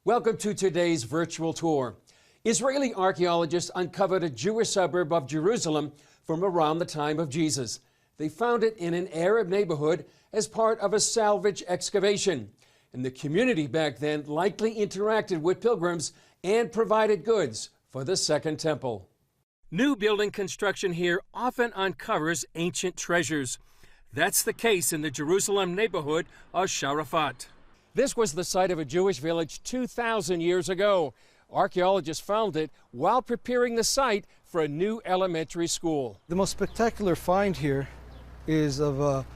Welcome to today's virtual tour. Israeli archaeologists uncovered a Jewish suburb of Jerusalem from around the time of Jesus. They found it in an Arab neighborhood as part of a salvage excavation. And the community back then likely interacted with pilgrims and provided goods for the Second Temple. New building construction here often uncovers ancient treasures. That's the case in the Jerusalem neighborhood of Sharafat. This was the site of a Jewish village 2,000 years ago. Archaeologists found it while preparing the site for a new elementary school. The most spectacular find here is of a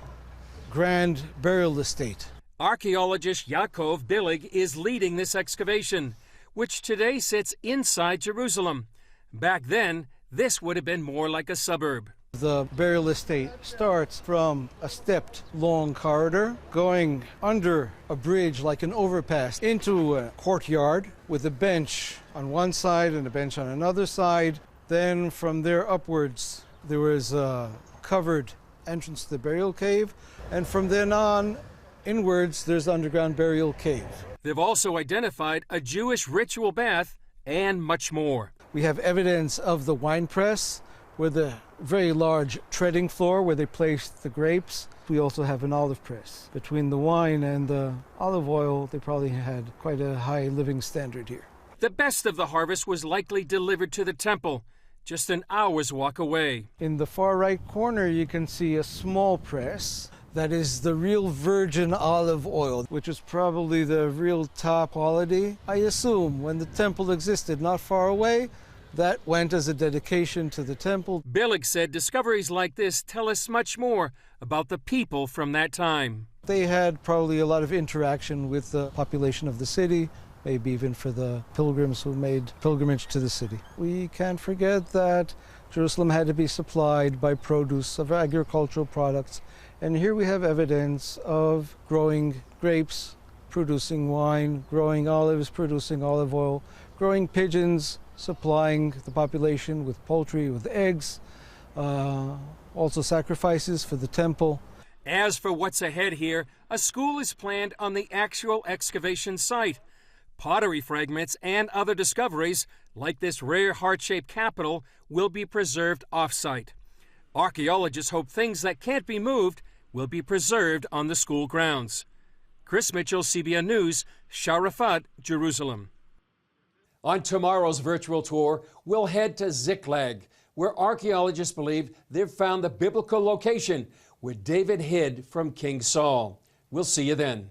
grand burial estate. Archaeologist Yaakov Billig is leading this excavation, which today sits inside Jerusalem. Back then, this would have been more like a suburb. The burial estate starts from a stepped long corridor going under a bridge like an overpass into a courtyard with a bench on one side and a bench on another side. Then from there upwards there was a covered entrance to the burial cave, and from then on inwards there's the underground burial cave. They've also identified a Jewish ritual bath and much more. We have evidence of the wine press with a very large treading floor where they placed the grapes. We also have an olive press. Between the wine and the olive oil, they probably had quite a high living standard here. The best of the harvest was likely delivered to the temple, just an hour's walk away. In the far right corner, you can see a small press. That is the real virgin olive oil, which is probably the real top quality. I assume when the temple existed not far away, that went as a dedication to the temple. Billig said discoveries like this tell us much more about the people from that time. They had probably a lot of interaction with the population of the city, maybe even for the pilgrims who made pilgrimage to the city. We can't forget that Jerusalem had to be supplied by produce of agricultural products. And here we have evidence of growing grapes, producing wine, growing olives, producing olive oil, growing pigeons, supplying the population with poultry, with eggs, also sacrifices for the temple. As for what's ahead here, a school is planned on the actual excavation site. Pottery fragments and other discoveries, like this rare heart-shaped capital, will be preserved off-site. Archaeologists hope things that can't be moved will be preserved on the school grounds. Chris Mitchell, CBN News, Sharafat, Jerusalem. On tomorrow's virtual tour, we'll head to Ziklag, where archaeologists believe they've found the biblical location where David hid from King Saul. We'll see you then.